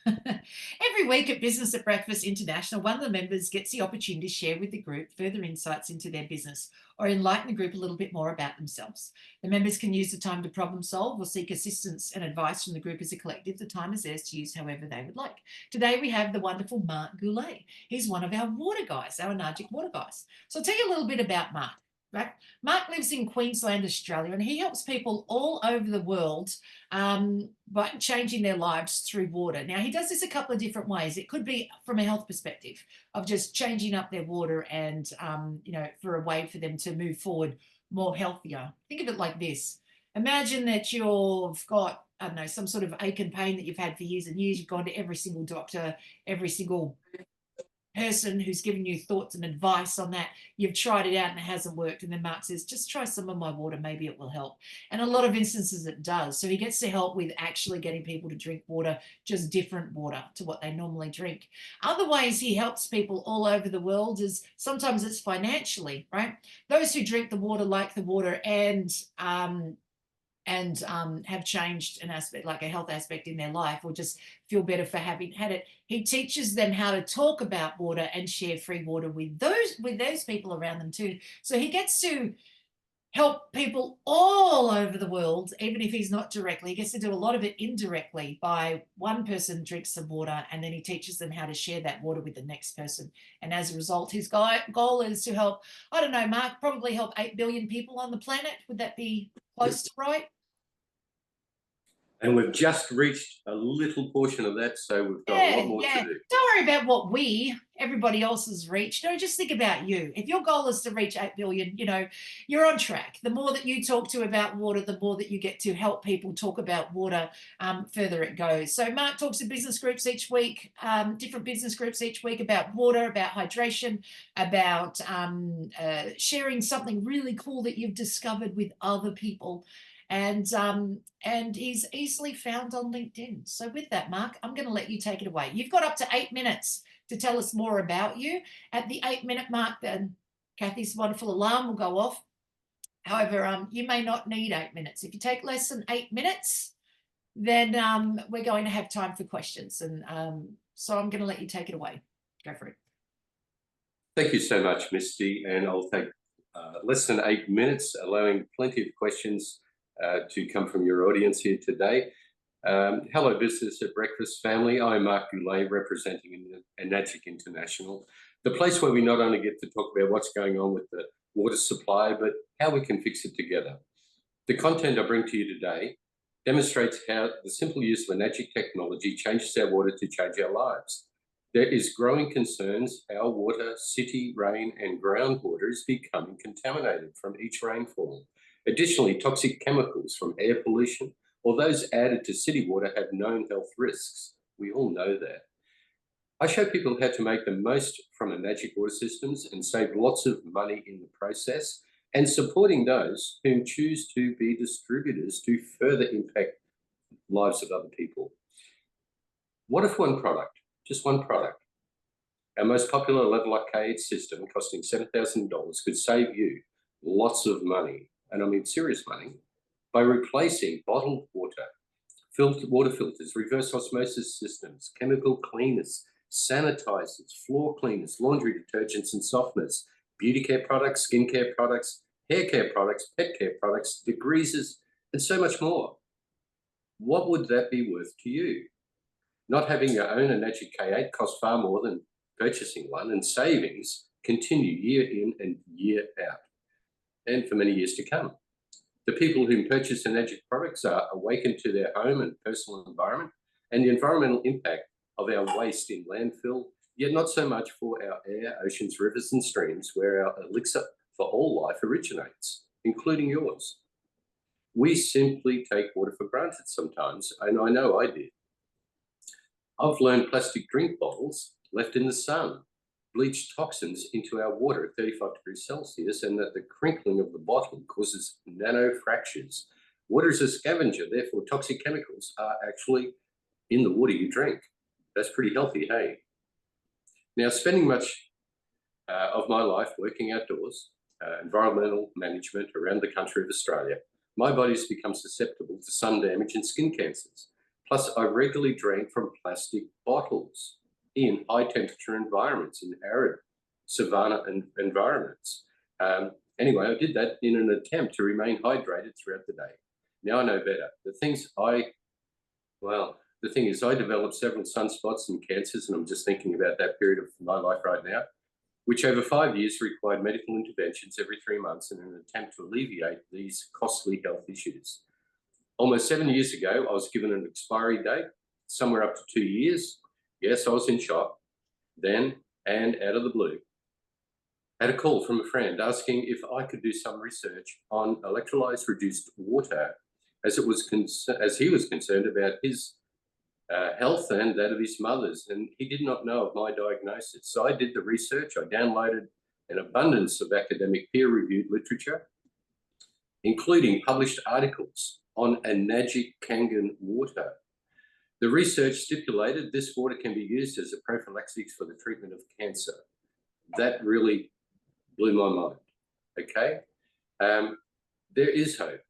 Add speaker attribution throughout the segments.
Speaker 1: Every week at Business at Breakfast International, one of the members gets the opportunity to share with the group further insights into their business or enlighten the group a little bit more about themselves. The members can use the time to problem solve or seek assistance and advice from the group as a collective. The time is theirs to use however they would like. Today we have the wonderful Mark Goulet. He's one of our water guys, our Enagic water guys. So I'll tell you a little bit about Mark. Right? Mark lives in Queensland, Australia, and he helps people all over the world by changing their lives through water. Now, he does this a couple of different ways. It could be from a health perspective of just changing up their water and, for a way for them to move forward more healthier. Think of it like this. Imagine that you've got, I don't know, some sort of ache and pain that you've had for years and years. You've gone to every single doctor, every single person who's giving you thoughts and advice on that. You've tried it out and it hasn't worked. And then Mark says, just try some of my water. Maybe it will help. And a lot of instances it does. So he gets to help with actually getting people to drink water, just different water to what they normally drink. Other ways he helps people all over the world is sometimes it's financially, right? Those who drink the water like the water and have changed an aspect, like a health aspect in their life, or just feel better for having had it. He teaches them how to talk about water and share free water with those people around them too. So he gets to help people all over the world, even if he's not directly. He gets to do a lot of it indirectly by one person drinks some water and then he teaches them how to share that water with the next person. And as a result, his goal is to help, I don't know, Mark, probably help 8 billion people on the planet. Would that be close to right?
Speaker 2: And we've just reached a little portion of that, so we've got a lot more to do.
Speaker 1: Don't worry about what everybody else has reached. No, just think about you. If your goal is to reach 8 billion, you're on track. The more that you talk to about water, the more that you get to help people talk about water, further it goes. So Mark talks to business groups each week, different business groups each week about water, about hydration, about sharing something really cool that you've discovered with other people. And he's easily found on LinkedIn. So with that, Mark, I'm going to let you take it away. You've got up to 8 minutes to tell us more about you. At the 8-minute mark, then Kathy's wonderful alarm will go off. However, you may not need 8 minutes. If you take less than 8 minutes, then we're going to have time for questions. And so I'm going to let you take it away. Go for it.
Speaker 2: Thank you so much, Misty. And I'll take less than 8 minutes, allowing plenty of questions to come from your audience here today. Hello, Business at Breakfast family. I'm Mark Goulet, representing Enagic International, the place where we not only get to talk about what's going on with the water supply, but how we can fix it together. The content I bring to you today demonstrates how the simple use of Enagic technology changes our water to change our lives. There is growing concerns our water, city, rain, and groundwater is becoming contaminated from each rainfall. Additionally, toxic chemicals from air pollution or those added to city water have known health risks. We all know that. I show people how to make the most from Enagic water systems and save lots of money in the process, and supporting those whom choose to be distributors to further impact lives of other people. What if one product, just one product, our most popular level arcade system costing $7,000 could save you lots of money, and I mean serious money, by replacing bottled water, water filters, reverse osmosis systems, chemical cleaners, sanitizers, floor cleaners, laundry detergents and softeners, beauty care products, skin care products, hair care products, pet care products, degreasers, and so much more. What would that be worth to you? Not having your own Enagic K8 costs far more than purchasing one, and savings continue year in and year out, and for many years to come. The people who purchase Enagic products are awakened to their home and personal environment and the environmental impact of our waste in landfill, yet not so much for our air, oceans, rivers, and streams, where our elixir for all life originates, including yours. We simply take water for granted sometimes, and I know I did. I've learned plastic drink bottles left in the sun bleach toxins into our water at 35 degrees Celsius, and that the crinkling of the bottle causes nano fractures. Water is a scavenger, therefore toxic chemicals are actually in the water you drink. That's pretty healthy, hey? Now, spending much of my life working outdoors, environmental management around the country of Australia, my body's become susceptible to sun damage and skin cancers. Plus, I regularly drank from plastic bottles in high temperature environments, in arid savanna environments. Anyway, I did that in an attempt to remain hydrated throughout the day. Now I know better. The thing is, I developed several sunspots and cancers, and I'm just thinking about that period of my life right now, which over 5 years required medical interventions every 3 months in an attempt to alleviate these costly health issues. Almost 7 years ago, I was given an expiry date, somewhere up to 2 years. Yes, I was in shock. Then, and out of the blue, I had a call from a friend asking if I could do some research on electrolytes reduced water, as he was concerned about his health and that of his mother's, and he did not know of my diagnosis. So I did the research. I downloaded an abundance of academic peer-reviewed literature, including published articles on Enagic Kangen water. The research stipulated this water can be used as a prophylaxis for the treatment of cancer. That really blew my mind, okay? There is hope.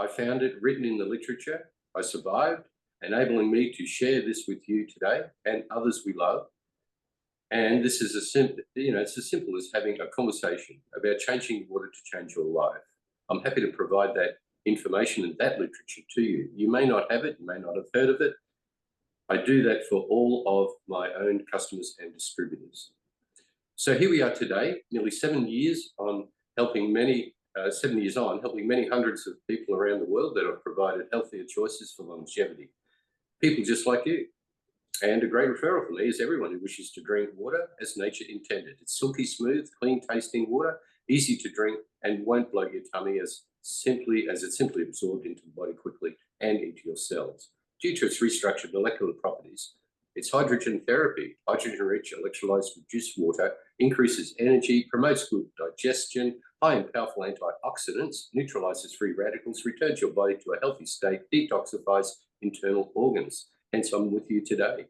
Speaker 2: I found it written in the literature. I survived, enabling me to share this with you today and others we love. And this is it's as simple as having a conversation about changing water to change your life. I'm happy to provide that information and that literature to you. You may not have it, you may not have heard of it. I do that for all of my own customers and distributors. So here we are today, nearly 7 years on helping many, 7 years on, helping many hundreds of people around the world that have provided healthier choices for longevity. People just like you. And a great referral for me is everyone who wishes to drink water as nature intended. It's silky smooth, clean tasting water, easy to drink, and won't bloat your tummy as it's simply absorbed into the body quickly and into your cells. Due to its restructured molecular properties, its hydrogen therapy, hydrogen-rich electrolytes reduced water, increases energy, promotes good digestion, high and powerful antioxidants, neutralizes free radicals, returns your body to a healthy state, detoxifies internal organs. Hence, I'm with you today.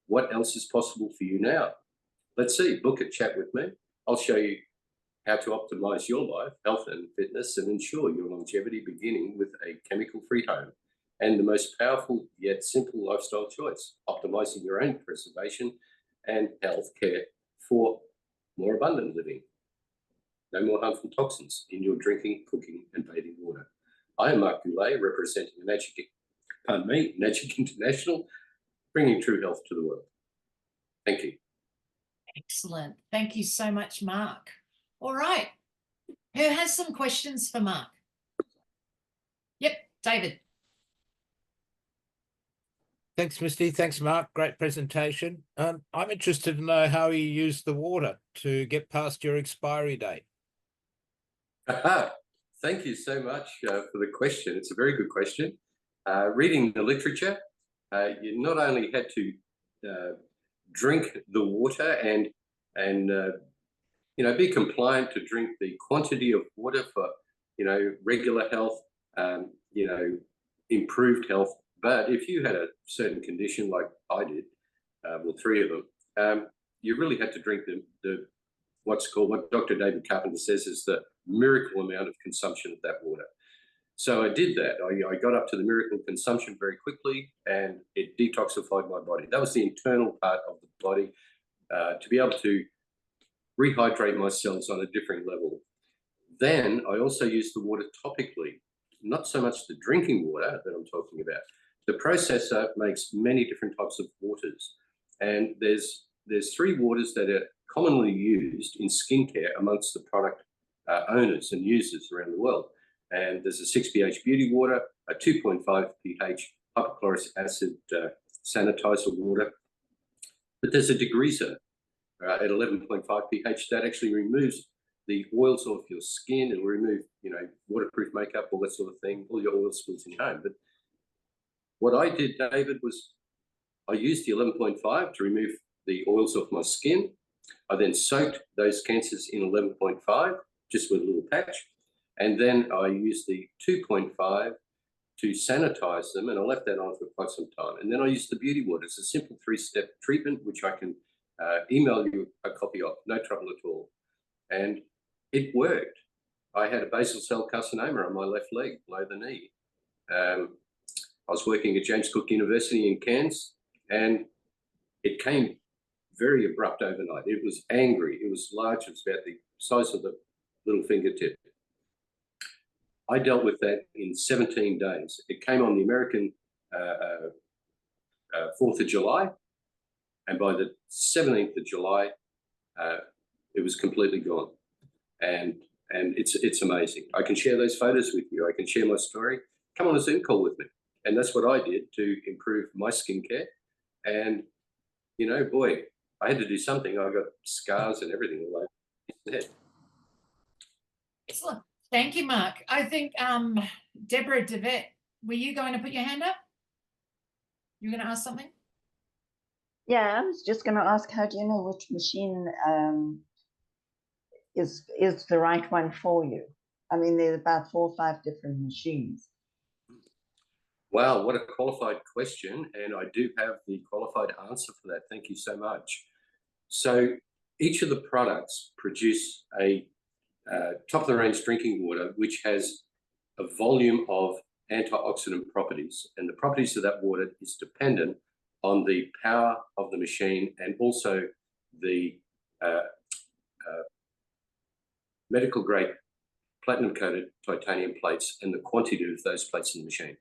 Speaker 2: What else is possible for you now? Let's see, book a chat with me. I'll show you how to optimize your life, health and fitness, and ensure your longevity, beginning with a chemical-free home and the most powerful yet simple lifestyle choice, optimizing your own preservation and health care for more abundant living. No more harmful toxins in your drinking, cooking, and bathing water. I am Mark Goulet, representing Enagic International, bringing true health to the world. Thank you.
Speaker 1: Excellent. Thank you so much, Mark. All right. Who has some questions for Mark? Yep, David.
Speaker 3: Thanks, Misty. Thanks, Mark. Great presentation. I'm interested to know how you use the water to get past your expiry date.
Speaker 2: Thank you so much for the question. It's a very good question. Reading the literature, you not only had to drink the water and be compliant to drink the quantity of water for regular health, improved health. But if you had a certain condition like I did, well, 3 of them, you really had to drink what Dr. David Carpenter says is the miracle amount of consumption of that water. So I did that. I got up to the miracle consumption very quickly, and it detoxified my body. That was the internal part of the body, to be able to rehydrate my cells on a different level. Then I also used the water topically, not so much the drinking water that I'm talking about. The processor makes many different types of waters, and there's 3 waters that are commonly used in skincare amongst the product owners and users around the world. And there's a 6 pH beauty water, a 2.5 pH hypochlorous acid sanitizer water, but there's a degreaser at 11.5 pH that actually removes the oils off your skin. It'll remove, waterproof makeup, all that sort of thing, all your oil spills in your home. But what I did, David, was I used the 11.5 to remove the oils off my skin. I then soaked those cancers in 11.5, just with a little patch. And then I used the 2.5 to sanitize them, and I left that on for quite some time. And then I used the beauty water. It's a simple 3-step treatment, which I can email you a copy of, no trouble at all. And it worked. I had a basal cell carcinoma on my left leg, below the knee. I was working at James Cook University in Cairns, and it came very abrupt overnight. It was angry. It was large. It was about the size of the little fingertip. I dealt with that in 17 days. It came on the American 4th of July, and by the 17th of July, it was completely gone. And it's amazing. I can share those photos with you. I can share my story. Come on a Zoom call with me. And that's what I did to improve my skincare. And, you know, boy, I had to do something. I got scars and everything all over my head.
Speaker 1: Excellent. Thank you, Mark. I think Deborah DeVette, were you going to put your hand up? You were going to ask something?
Speaker 4: Yeah, I was just going to ask, how do you know which machine is the right one for you? I mean, there's about 4 or 5 different machines.
Speaker 2: Wow, what a qualified question. And I do have the qualified answer for that. Thank you so much. So each of the products produce a top-of-the-range drinking water, which has a volume of antioxidant properties. And the properties of that water is dependent on the power of the machine and also the medical-grade platinum-coated titanium plates and the quantity of those plates in the machine.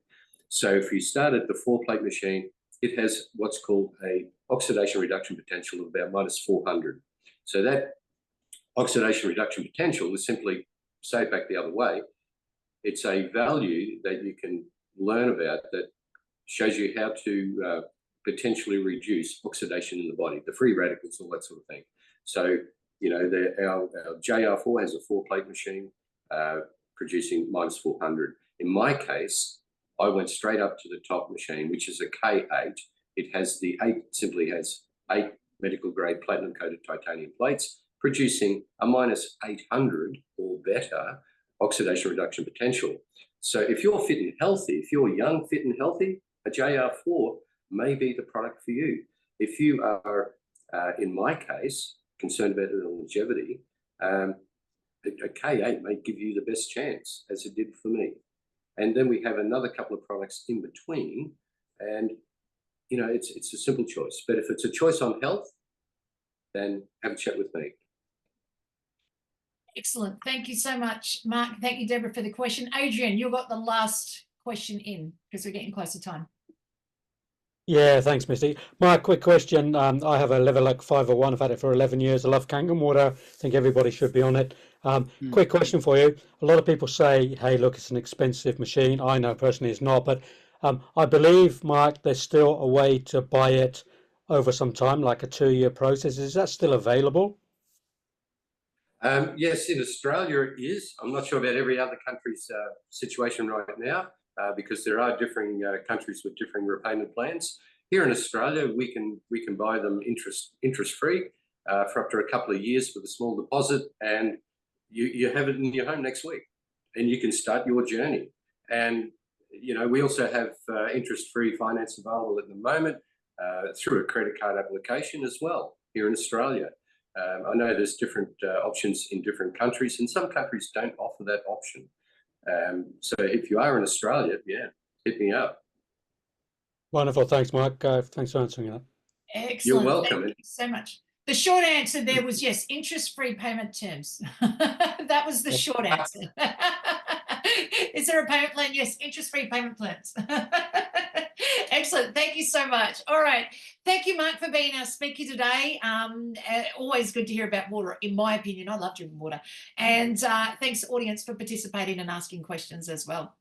Speaker 2: So if you start at the 4-plate machine, it has what's called a oxidation reduction potential of about -400. So that oxidation reduction potential is simply, say it back the other way, it's a value that you can learn about that shows you how to potentially reduce oxidation in the body, the free radicals, all that sort of thing. So, you know, our JR4 has a 4-plate machine producing -400. In my case, I went straight up to the top machine, which is a K8. It has simply has 8 medical grade platinum coated titanium plates, producing a -800 or better oxidation reduction potential. So if you're fit and healthy, if you're young, fit and healthy, a JR4 may be the product for you. If you are, in my case, concerned about the longevity, a K8 may give you the best chance, as it did for me. And then we have another couple of products in between, and you know, it's a simple choice. But if it's a choice on health, then have a chat with me.
Speaker 1: Excellent. Thank you so much, Mark. Thank you, Deborah, for the question. Adrian, you got the last question in because we're getting close to time.
Speaker 5: Yeah, thanks, Misty. My quick question. I have a Leveluk 501. I've had it for 11 years. I love Kangen water. I think everybody should be on it. Quick question for you. A lot of people say, hey, look, it's an expensive machine. I know personally it's not, but I believe, Mark, there's still a way to buy it over some time, like a 2-year process. Is that still available?
Speaker 2: Yes, in Australia it is. I'm not sure about every other country's situation right now because there are differing countries with differing repayment plans. Here in Australia, we can buy them interest-free for up to a couple of years with a small deposit, and you have it in your home next week, and you can start your journey. And you know, we also have interest-free finance available at the moment through a credit card application as well here in Australia. I know there's different options in different countries, and some countries don't offer that option. So if you are in Australia, yeah, hit me up.
Speaker 5: Wonderful. Thanks, Mark. Thanks for answering that.
Speaker 1: Excellent.
Speaker 2: You're welcome.
Speaker 1: Thank you so much. The short answer there was yes, interest-free payment terms. That was the short answer. Is there a payment plan? Yes, interest-free payment plans. Excellent. Thank you so much. All right. Thank you, Mark, for being our speaker today. Always good to hear about water. In my opinion, I love drinking water. And thanks, audience, for participating and asking questions as well.